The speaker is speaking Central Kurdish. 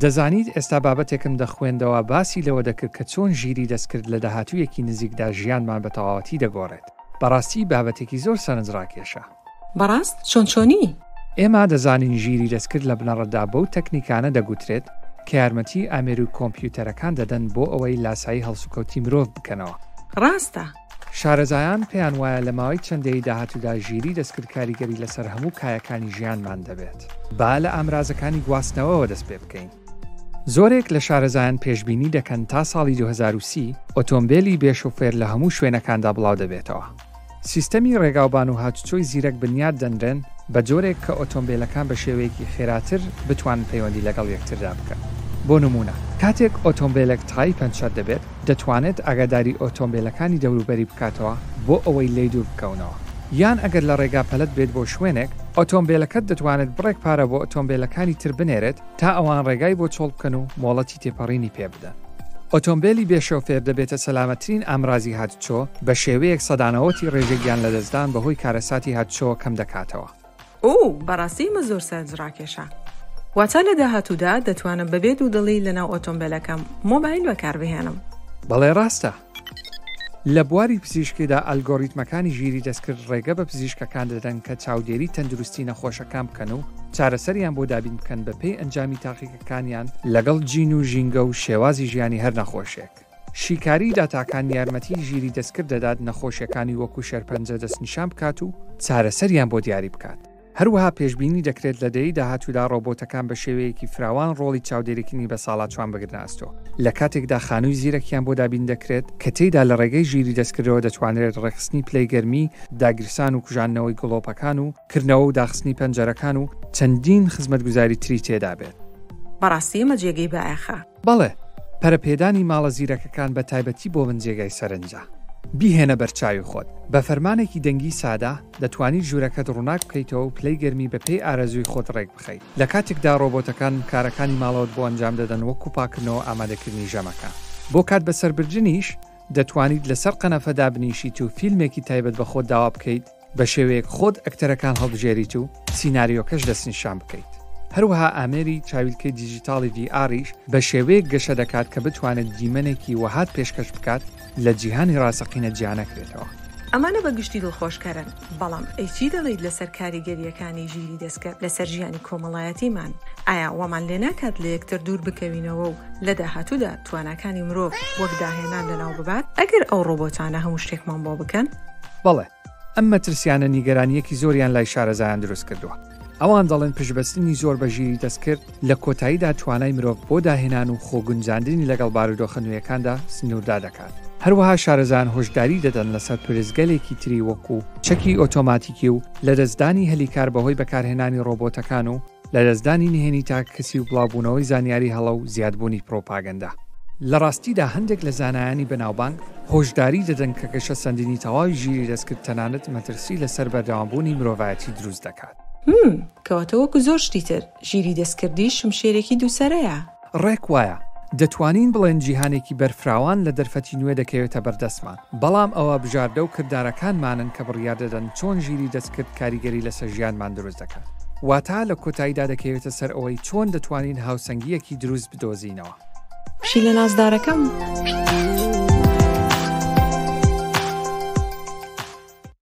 دەزانیت ئێستا بابەتێکم دەخوێندەوە باسی لەوە دەکرد کە چۆن ژیری دەستکرد لە داهاتوویەکی نزیکدا ژیانمان بە تەواوەتی دەگۆڕێت. بەڕاستی بابەتێکی زۆر سەرنجڕاکێشە. بەڕاست چۆنی؟ ئێمە دەزانین ژیری دەستکرد لە بنەڕەتدا بەو تەکنیکانە دەگوترێت کە یارمەتی ئامێر و کۆمپیوتەرەکان دەدەن بۆ ئەوەی لاسایی هەڵسوکەوتی مرۆڤ بکەنەوە. ڕاستە. شارەزایان پێیان وایە لە ماوەی چەندەی داهاتوودا ژیری دەستکرد کاریگەری لەسەر هەموو کایەکانی ژیانمان دەبێت. با لە ئامرازەکانی گواستنەوەوە دەست پێ بکەین. زۆرێک لە شارەزایان پێشبینی دەکەن تا ساڵی 2030 ئۆتۆمبیلی بێشۆفێر لە هەموو شوێنەکاندا بڵاو دەبێتەوە. سیستەمی ڕێگاوبان و هاتوچۆی زیرەک بنیاد دەنرێن بە جۆرێک کە ئۆتۆمبیلەکان بە شێوەیەکی خێراتر بتوانن پەیوەندی لەگەڵ یەکتردا بکەن. بۆ نمونە، کاتێک ئۆتۆمبیلێک تای پەنچەر دەبێت، دەتوانێت ئاگاداری ئۆتۆمبیلەکانی دەوروبەری بکاتەوە بۆ ئەوەی لێی دوور بکەونەوە. یان ئەگەر لە ڕێگا پەلەت بێت بۆ شوێنێک، ئۆتۆمبیلەکەت دەتوانێت بڕێک پارە بۆ ئۆتۆمبیلەکانی تر بنێرێت تا ئەوان ڕێگای بۆ چۆڵ بکەن و مۆڵەتی تێپەڕینی پێ بدەن. ئۆتۆمبیلی بێشۆفێر دەبێتە سەلامەترین ئامرازی هاتوچۆ بە شێوەیەک سەدانەوەتی ڕێژەگیان لەدەستدان بەهۆی کارەساتی هاتوچۆ کەم دەکاتەوە. بەڕاستی مە زۆر سەرنجڕاکێشە. واتە لە داهاتوودا دەتوانم بەبێت و دڵی لەناو ئۆتۆمبیلەکەم مۆبایل بەکاربهێنم. بەڵێ ڕاستە. لە بواری پزیشکیدا ئەلگۆریتمەکانی ژیری دەستکرد ڕێگە بە پزیشکەکان دەدەن کە چاودێری تەندروستی نەخۆشەکان بکەن و چارەسەریان بۆ دابین بکەن بە پێی ئەنجامی تاقیقەکانیان لەگەڵ جین و ژینگە و شێوازی ژیانی هەر نەخۆشێک. شیکاری داتاکان یارمەتی ژیری دەستکرد دەدات نەخۆشیەکانی وەکو شەرپەنجە دەستنیشان بکات و چارەسەریان بۆ دیاری بکات. هەروەها پێشبینی دەکرێت لە دەی داهاتوودا ڕۆبۆتەکان بە شێوەیەکی فراوان ڕۆڵی چاودێریکردنی بە ساڵات چوان بگرناستۆ. لە کاتێکدا خانووی زیرەکیان بۆ دابین دەکرێت کە تێیدا لە ڕێگەی ژیری دەستکردەوە دەتوانرێت ڕێخستنی پلەی گەرمی، داگیرسان و کوژانەوەی گڵۆپەکان و کردنەوە و داخستنی پەنجەرەکان و چەندین خزمەتگوزاری تری تێدا بێت. بەڕاستی مە جێگەی بایەخە. بەڵێ، پەرەپێدانی ماڵە زیرەکەکان بە تایبەتی بۆ من جێگای سەرنجە. بیهێنە بەرچاوی خۆت. بە فەرمانێکی دەنگی سادا دەتوانیت ژوورەکەت ڕووناک بکەیتەوە و پلەی گەرمی بە پێی ئارەزووی خۆت ڕێک بخەیت. لە کاتێکدا ڕۆبۆتەکان کارەکانی ماڵەوەت بۆ ئەنجام دەدەن وەکو پاکردنەوە ئامادەکردنی ژەمەکە. بۆ کات بەسەربرجنیش دەتوانیت لەسەر قەنەفەدا بنیشیت و فیلمێکی تایبەت بە خۆت داوا بکەیت، بە شێوەیەک خۆت ئەکتەرەکان هەڵبژێریت و سیناریۆکەش دەستنیشان بکەیت. هەروەها ئامێری چاویلکەی دیجیتاڵی VR بە شێوەیەک گەشە دەکات کە بتوانێت دیمەنێکی وەهات پێشکەش بکات لە جیهانی ڕاستەقینە جیانەکرێتەوە. ئەمانە بەگشتی دڵخۆشکەرن، بەڵام ئەیچی دەڵێیت لەسەر کاریگەریەکانی ژیری دەستکرد لەسەر ژیانی کۆمەڵایەتیمان؟ ئایا وەمان لێ ناکات لە یەکتر دوور بکەوینەوە و لە داهاتوودا تواناکانی مرۆڤ وەک داهێنان لەناو ببات ئەگەر ئەو ڕۆبۆتانە هەموو شتێکمان بۆ بکەن؟ بەڵێ، ئەم مەترسیانە نیگەرانیەکی زۆریان لای شارەزایان دروست کردووە. ئەوان دەڵێن پشبەستنی زۆر بە ژیری دەستکرد لە کۆتاییدا توانای مرۆڤ بۆ داهێنان و خۆگونجاندنی لەگەڵ بارودۆخە نوێیەکاندا سنووردا دەکات. هەروەها شارەزایان هۆشداری دەدەن لەسەر پرزگەلێکی تری وەکو چەکی ئۆتۆماتیکی و لە دەستدانی هەلیکار بەهۆی بەکارهێنانی ڕۆبۆتەکان و لە دەستدانی نهێنی تاکەسی و بڵاوبوونەوەی زانیاری هەڵە و زیادبوونی پرۆپاگەندا. لە ڕاستیدا هەندێک لە زانایانی بەناوبانگ هۆشداری دەدەن کە گەشە سەندنی تەواوی ژیری دەستکرد تەنانەت مەترسی لەسەر بەردەوامبوونی مرۆڤایەتی دروست دەکات. کەواتە وەکو زۆر شتی تر ژیری دەستکردی شمشێرێکی دووسەرەیە. ڕێک وایە. دەتوانین بڵێن جیهانێکی بەرفراوان لە دەرفەتی نوێ دەکەوێتە بەردەستمان، بەڵام ئەوە بژاردە و کردارەکانمانن کە بڕیار دەدەن چۆن ژیری دەستکرد کاریگەری لەسەر ژیانمان دروست دەکات. واتە لە کۆتاییدا دەکەوێتە سەر ئەوەی چۆن دەتوانین هاوسەنگیەکی دروست بدۆزینەوە. پشی لە نازدارەکەم.